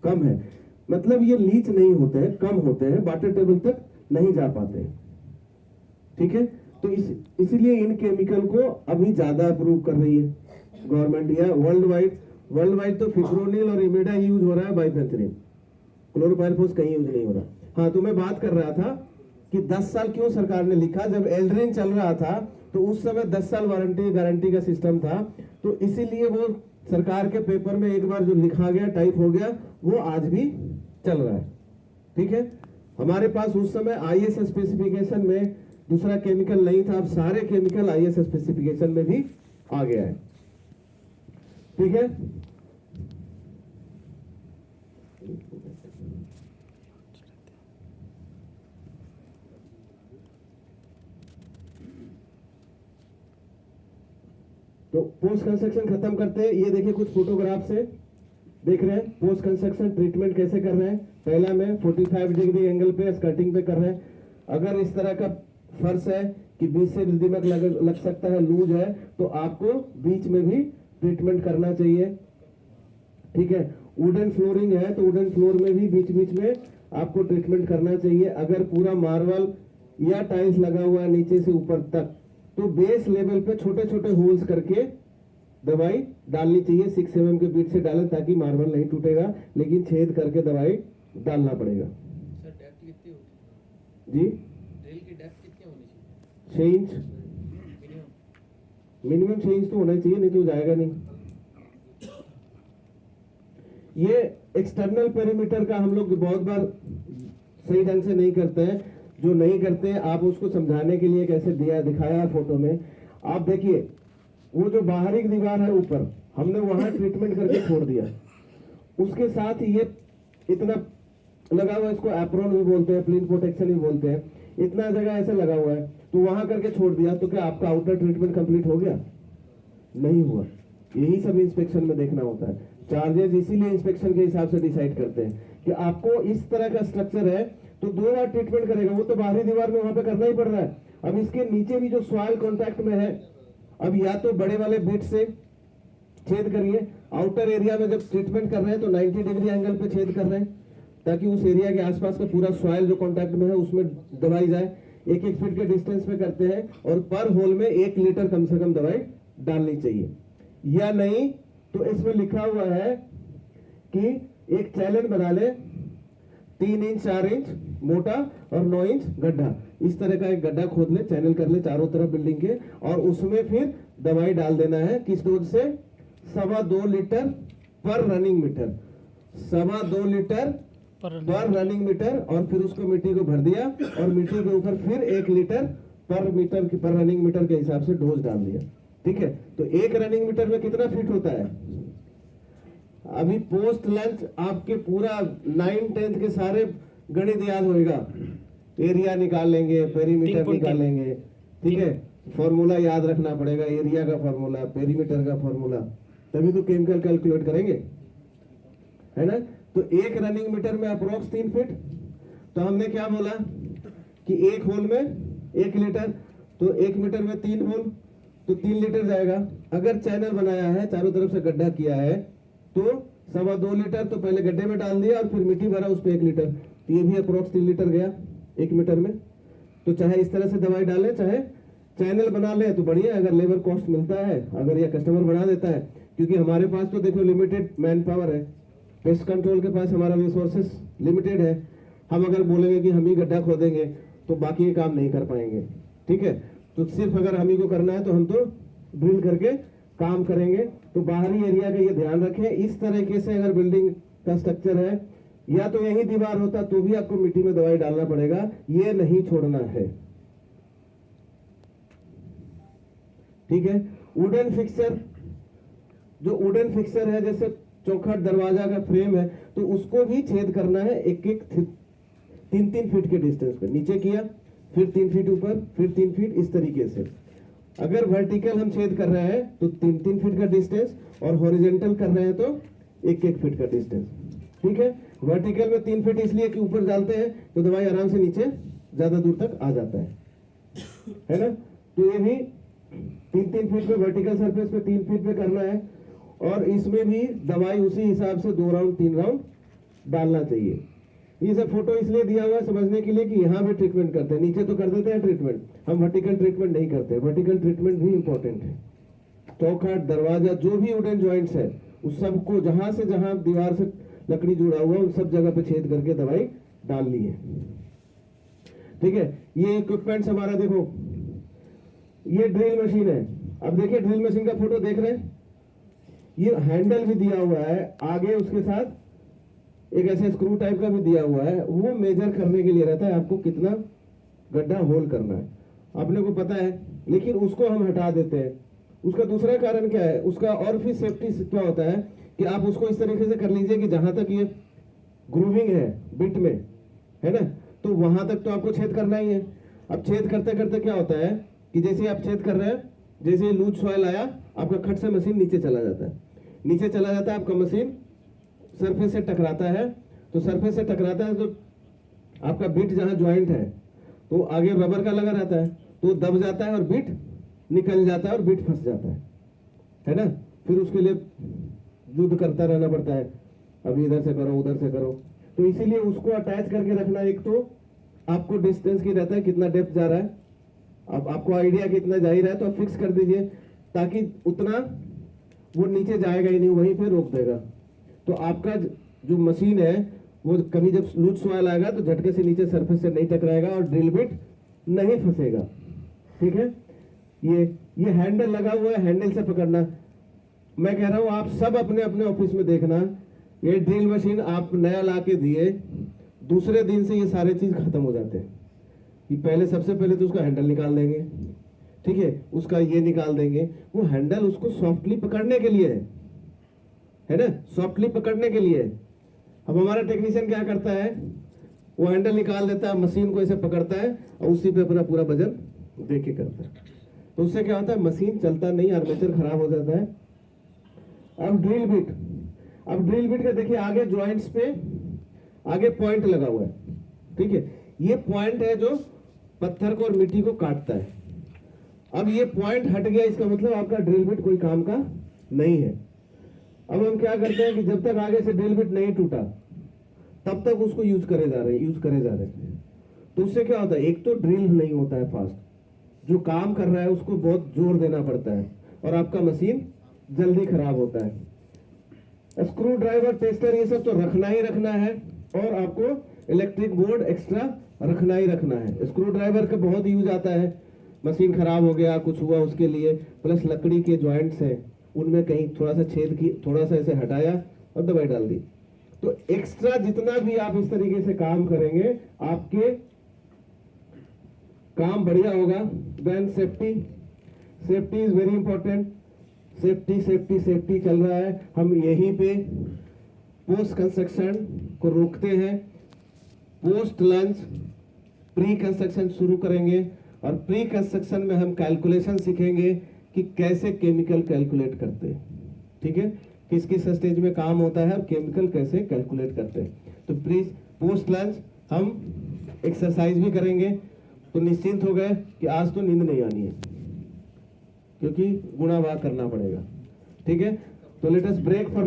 S1: कम है, मतलब ये लीच नहीं होते हैं, कम होते हैं, वाटर टेबल तक नहीं जा पाते। ठीक है, तो इसीलिए इन केमिकल को अभी ज्यादा अप्रूव कर रही है गवर्नमेंट या वर्ल्ड वाइड तो फिप्रोनिल और इमेडा यूज हो रहा है, बाइफेंथ्रिन, क्लोरोपाइरिफॉस कहीं यूज नहीं हो रहा। हाँ, तो मैं बात कर रहा था कि 10 साल क्यों सरकार ने लिखा, जब एल्ड्रिन चल रहा था तो उस समय 10 साल वारंटी गारंटी का सिस्टम था, तो इसीलिए वो सरकार के पेपर में एक बार जो लिखा गया, टाइप हो गया, वो आज भी चल रहा है। ठीक है, हमारे पास उस समय आईएस स्पेसिफिकेशन में दूसरा केमिकल नहीं था, अब सारे केमिकल आईएस स्पेसिफिकेशन में भी आ गया है। ठीक है, तो पोस्ट कंस्ट्रक्शन खत्म करते हैं। ये देखिए कुछ फोटोग्राफ से देख रहे हैं पोस्ट कंस्ट्रक्शन ट्रीटमेंट कैसे कर रहे हैं। पहला में 45 डिग्री एंगल पे स्कर्टिंग पे कर रहे हैं। अगर इस तरह का फर्श है कि बीच से दीमक लग सकता है, लूज है, तो आपको बीच में भी ट्रीटमेंट करना चाहिए। ठीक है, वुडन फ्लोरिंग है तो वुडन फ्लोर में भी बीच बीच में आपको ट्रीटमेंट करना चाहिए। अगर पूरा मार्बल या टाइल्स लगा हुआ है नीचे से ऊपर तक, तो बेस लेवल पे छोटे छोटे होल्स करके दवाई डालनी चाहिए। 6 mm के बीच से डालें ताकि मार्बल नहीं टूटेगा, लेकिन छेद करके दवाई डालना पड़ेगा।
S2: सर डेप्थ कितनी होती है
S1: जी?
S2: ड्रिल की डेप्थ कितनी होनी चाहिए?
S1: 6 इंच मिनिमम 6 इंच तो होना चाहिए, नहीं तो जाएगा नहीं। ये एक्सटर्नल पेरीमीटर का हम लोग बहुत बार सही ढंग से नहीं करते हैं। जो नहीं करते हैं, आप उसको समझाने के लिए कैसे दिखाया फोटो में। आप देखिए वो जो बाहरी दीवार है ऊपर, हमने वहां ट्रीटमेंट करके छोड़ दिया। उसके साथ ये इतना लगा हुआ है, इसको एप्रोन भी बोलते हैं, प्लीन प्रोटेक्शन भी बोलते हैं, इतना जगह ऐसे लगा हुआ है, तो वहां करके छोड़ दिया, तो क्या आपका आउटर ट्रीटमेंट कंप्लीट हो गया? नहीं हुआ। यही सब इंस्पेक्शन में देखना होता है। चार्जेस इसीलिए इंस्पेक्शन के हिसाब से डिसाइड करते हैं कि आपको इस तरह का स्ट्रक्चर है तो 2 बार ट्रीटमेंट करेगा, वो तो बाहरी दीवार में वहां पे करना ही पड़ रहा है। अब इसके नीचे भी जो सॉइल कांटेक्ट में है, अब या तो बड़े वाले बिट से छेद करिए। आउटर एरिया में जब ट्रीटमेंट कर रहे हैं तो 90 डिग्री एंगल पे छेद कर रहे हैं ताकि उस एरिया के आसपास का पूरा सॉइल जो कांटेक्ट में है उसमें दवाई जाए। 1-1 फीट के डिस्टेंस में करते हैं और पर होल में 1 लीटर कम से कम दवाई डालनी चाहिए। या नहीं तो इसमें लिखा हुआ है कि एक चैनल बना ले, 3 इंच 4 इंच मोटा और 9 इंच गड्ढा, इस तरह का एक गड्ढा खोद ले, चैनल कर ले चारों तरफ बिल्डिंग के, और उसमें फिर दवाई डाल देना है। किस डोज से? 2.25 लीटर पर रनिंग मीटर, 2.25 लीटर पर रनिंग मीटर, और फिर उसको मिट्टी को भर दिया और मिट्टी के ऊपर फिर 1 लीटर पर रनिंग मीटर के हिसाब से डोज डाल दिया। ठीक है, तो 1 रनिंग मीटर में कितना फीट होता है? अभी पोस्ट लंच आपके पूरा 9-10 के सारे गणित याद होएगा, एरिया निकाल लेंगे, पेरीमीटर निकाल लेंगे। ठीक है, फॉर्मूला याद रखना पड़ेगा, एरिया का फॉर्मूला, पेरीमीटर का फॉर्मूला, तभी तो केमिकल कैलकुलेट करेंगे, है ना। तो 1 रनिंग मीटर में अप्रोक्स 3 फीट। तो हमने क्या बोला कि 1 होल में 1 लीटर, तो 1 मीटर में 3 होल, तो 3 लीटर जाएगा। अगर चैनल बनाया है, चारों तरफ से गड्ढा किया है, तो 2.25 लीटर तो पहले गड्ढे में डाल दिया और फिर मिट्टी भरा उस पर 1 लीटर, तो ये भी अप्रोक्स 3 लीटर गया 1 मीटर में। तो चाहे इस तरह से दवाई डालें, चाहे चैनल बना ले तो बढ़िया, अगर लेबर कॉस्ट मिलता है, अगर ये कस्टमर बना देता है, क्योंकि हमारे पास तो देखो लिमिटेड मैन पावर है, पेस्ट कंट्रोल के पास हमारा रिसोर्सेस लिमिटेड है। हम अगर बोलेंगे कि हम ही गड्ढा खोदेंगे तो बाकी ये काम नहीं कर पाएंगे। ठीक है, तो सिर्फ अगर हम ही को करना है तो हम तो ड्रिल करके काम करेंगे। तो बाहरी एरिया का ये ध्यान रखें। इस तरीके से अगर बिल्डिंग का स्ट्रक्चर है, या तो यही दीवार होता तो भी आपको मिट्टी में दवाई डालना पड़ेगा, ये नहीं छोड़ना है। ठीक है, वुडन फिक्सर, जो वुडन फिक्सर है, जैसे चौखट दरवाजा का फ्रेम है, तो उसको भी छेद करना है 1-1 3-3 फीट के डिस्टेंस पे। नीचे किया, फिर 3 फीट ऊपर, फिर 3 फीट, इस तरीके से। अगर वर्टिकल हम छेद कर रहे हैं तो 3-3 फीट का डिस्टेंस, और हॉरिजॉन्टल कर रहे हैं तो 1-1 फीट का डिस्टेंस। ठीक है, वर्टिकल में 3 फीट इसलिए कि ऊपर डालते हैं तो दवाई आराम से नीचे ज्यादा दूर तक आ जाता है ना। तो ये भी 3-3 फीट पे वर्टिकल सरफेस पे 3 फीट पे करना है, और इसमें भी दवाई उसी हिसाब से 2 राउंड 3 राउंड डालना चाहिए। ये सब फोटो इसलिए दिया हुआ है समझने के लिए कि यहाँ भी ट्रीटमेंट करते हैं, नीचे तो कर देते हैं ट्रीटमेंट, हम वर्टिकल ट्रीटमेंट नहीं करते। वर्टिकल ट्रीटमेंट भी इंपॉर्टेंट है। चौखट, दरवाजा, जो भी वुडन जॉइंट्स है उस सबको जहां से जहां दीवार से लकड़ी जुड़ा हुआ है उन सब जगह पे छेद करके दवाई डालनी है। ठीक है, ये इक्विपमेंट्स हमारा देखो, ये ड्रिल मशीन है। अब देखिए ड्रिल मशीन का फोटो देख रहे हैं, ये हैंडल भी दिया हुआ है आगे, उसके साथ एक ऐसे स्क्रू टाइप का भी दिया हुआ है, वो मेजर करने के लिए रहता है आपको कितना गड्ढा होल करना है, अपने को पता है, लेकिन उसको हम हटा देते हैं। उसका दूसरा कारण क्या है, उसका और भी सेफ्टी क्या होता है कि आप उसको इस तरीके से कर लीजिए कि जहां तक ये ग्रूविंग है बिट में, है ना, तो वहां तक तो आपको छेद करना ही है। अब छेद करते करते क्या होता है कि जैसे आप छेद कर रहे हैं, जैसे लूज सॉइल आया आपका खट से मशीन नीचे चला जाता है, नीचे चला जाता है, आपका मशीन सरफेस से टकराता है, तो सरफेस से टकराता है तो आपका बिट जहां ज्वाइंट है तो आगे रबर का लगा रहता है, तो दब जाता है और बिट निकल जाता है और बिट फंस जाता है ना। फिर उसके लिए युद्ध करता रहना पड़ता है, अभी इधर से करो उधर से करो। तो इसीलिए उसको अटैच करके रखना, एक तो आपको डिस्टेंस की रहता है कितना डेप्थ जा रहा है, अब आपको आइडिया कितना जा ही रहा है तो आप फिक्स कर दीजिए, ताकि उतना वो नीचे जाएगा ही नहीं, वहीं पे रोक देगा। तो आपका जो मशीन है वो कभी जब लूज सॉइल आएगा तो झटके से नीचे सरफेस से नहीं टकराएगा और ड्रिल बिट नहीं फंसेगा। ठीक है, ये हैंडल लगा हुआ है, हैंडल से पकड़ना। मैं कह रहा हूं आप सब अपने अपने ऑफिस में देखना, ये ड्रिल मशीन आप नया ला के दिए, दूसरे दिन से ये सारे चीज खत्म हो जाते हैं। कि पहले सबसे पहले तो उसका हैंडल निकाल देंगे, ठीक है, उसका ये निकाल देंगे, वो हैंडल उसको सॉफ्टली पकड़ने के लिए है ना, सॉफ्टली पकड़ने के लिए। अब हमारा टेक्नीशियन क्या करता है, वो हैंडल निकाल देता है, मशीन को ऐसे पकड़ता है और उसी पे अपना पूरा वजन दे के करता है, तो उससे क्या होता है मशीन चलता नहीं, आर्मेचर खराब हो जाता है। अब ड्रिल बिट का देखिए आगे जॉइंट्स पे आगे पॉइंट लगा हुआ है, ठीक है, ये पॉइंट है जो पत्थर को और मिट्टी को काटता है। अब ये पॉइंट हट गया, इसका मतलब आपका ड्रिल बिट कोई काम का नहीं है। अब हम क्या करते हैं कि जब तक आगे से ड्रिल बिट नहीं टूटा तब तक उसको यूज करे जा रहे हैं। तो उससे क्या होता है, एक तो ड्रिल नहीं होता है फास्ट, जो काम कर रहा है उसको बहुत जोर देना पड़ता है और आपका मशीन जल्दी खराब होता है। स्क्रू ड्राइवर, टेस्टर, ये सब तो रखना ही रखना है, और आपको इलेक्ट्रिक बोर्ड एक्स्ट्रा रखना ही रखना है। स्क्रू ड्राइवर का बहुत यूज आता है, मशीन खराब हो गया, कुछ हुआ उसके लिए, प्लस लकड़ी के जॉइंट्स हैं उनमें कहीं थोड़ा सा छेद की, थोड़ा सा ऐसे हटाया और दवाई डाल दी। तो एक्स्ट्रा जितना भी आप इस तरीके से काम करेंगे आपके काम बढ़िया होगा। Then safety is very important. Safety चल रहा है। हम यहीं पे पोस्ट कंस्ट्रक्शन को रोकते हैं, पोस्ट लंच प्री कंस्ट्रक्शन शुरू करेंगे, और प्री कंस्ट्रक्शन में हम कैलकुलेशन सीखेंगे कि कैसे केमिकल कैलकुलेट करते हैं, ठीक है, किस किस स्टेज में काम होता है और केमिकल कैसे कैलकुलेट करते हैं। तो पोस्ट लंच हम एक्सरसाइज भी करेंगे, तो निश्चिंत हो गए कि आज तो नींद नहीं आनी है, क्योंकि गुणा भाग करना पड़ेगा। ठीक है, तो लेट अस ब्रेक फॉर